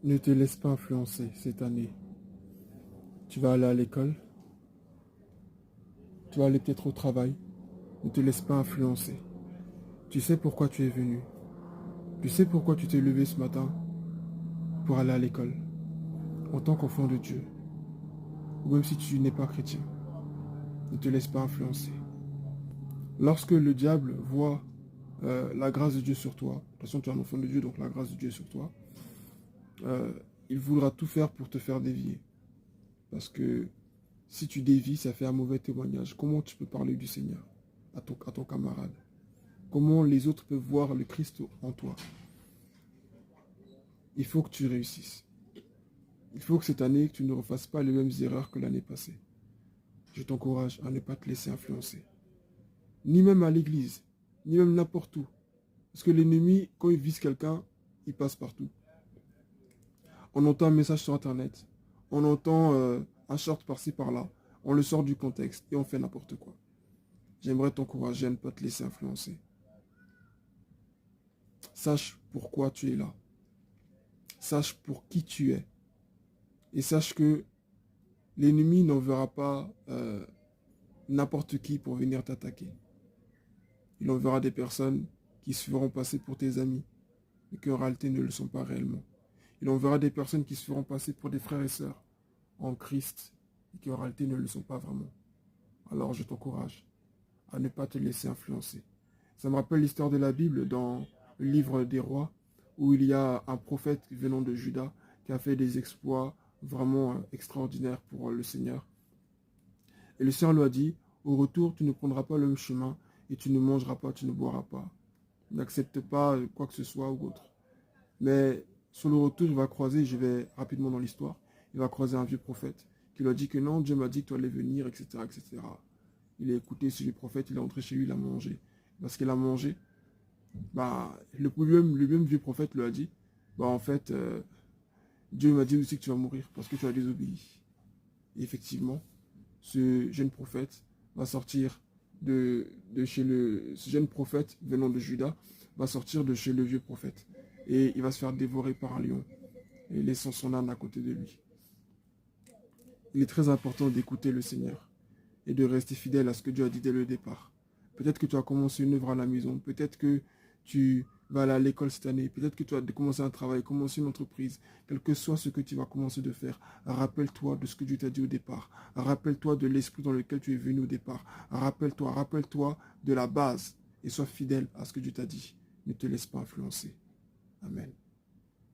Ne te laisse pas influencer cette année. Tu vas aller à l'école, tu vas aller peut-être au travail. Ne te laisse pas influencer. Tu sais pourquoi tu es venu. Tu sais pourquoi tu t'es levé ce matin pour aller à l'école. En tant qu'enfant de Dieu, ou même si tu n'es pas chrétien, ne te laisse pas influencer. Lorsque le diable voit la grâce de Dieu sur toi, de toute façon tu es un enfant de Dieu, donc la grâce de Dieu est sur toi, euh, il voudra tout faire pour te faire dévier. Parce que si tu dévies, ça fait un mauvais témoignage. Comment tu peux parler du Seigneur à ton camarade? Comment les autres peuvent voir le Christ en toi? Il faut que tu réussisses. Il faut que cette année, tu ne refasses pas les mêmes erreurs que l'année passée. Je t'encourage à ne pas te laisser influencer. Ni même à l'église, ni même n'importe où. Parce que l'ennemi, quand il vise quelqu'un, il passe partout. On entend un message sur Internet, on entend un short par-ci par-là, on le sort du contexte et on fait n'importe quoi. J'aimerais t'encourager à ne pas te laisser influencer. Sache pourquoi tu es là. Sache pour qui tu es. Et sache que l'ennemi n'enverra pas n'importe qui pour venir t'attaquer. Il enverra des personnes qui se feront passer pour tes amis, mais qui en réalité ne le sont pas réellement. Il enverra des personnes qui se feront passer pour des frères et sœurs en Christ, et qui en réalité ne le sont pas vraiment. Alors je t'encourage à ne pas te laisser influencer. Ça me rappelle l'histoire de la Bible dans le livre des rois, où il y a un prophète venant de Juda qui a fait des exploits vraiment extraordinaires pour le Seigneur. Et le Seigneur lui a dit, au retour, tu ne prendras pas le même chemin et tu ne mangeras pas, tu ne boiras pas. N'accepte pas quoi que ce soit ou autre. Mais sur le retour, il va croiser, je vais rapidement dans l'histoire, il va croiser un vieux prophète qui lui a dit que non, Dieu m'a dit que tu allais venir, etc., etc. Il a écouté ce vieux prophète, il est entré chez lui, il a mangé. Parce qu'il a mangé, bah, le même vieux prophète lui a dit, bah en fait, Dieu m'a dit aussi que tu vas mourir parce que tu as désobéi. Et effectivement, ce jeune prophète va sortir ce jeune prophète venant de Juda va sortir de chez le vieux prophète. Et il va se faire dévorer par un lion, et laissant son âne à côté de lui. Il est très important d'écouter le Seigneur et de rester fidèle à ce que Dieu a dit dès le départ. Peut-être que tu as commencé une œuvre à la maison, peut-être que tu vas aller à l'école cette année, peut-être que tu as commencé un travail, commencé une entreprise, quel que soit ce que tu vas commencer de faire, rappelle-toi de ce que Dieu t'a dit au départ, rappelle-toi de l'esprit dans lequel tu es venu au départ, rappelle-toi de la base et sois fidèle à ce que Dieu t'a dit. Ne te laisse pas influencer. Amen.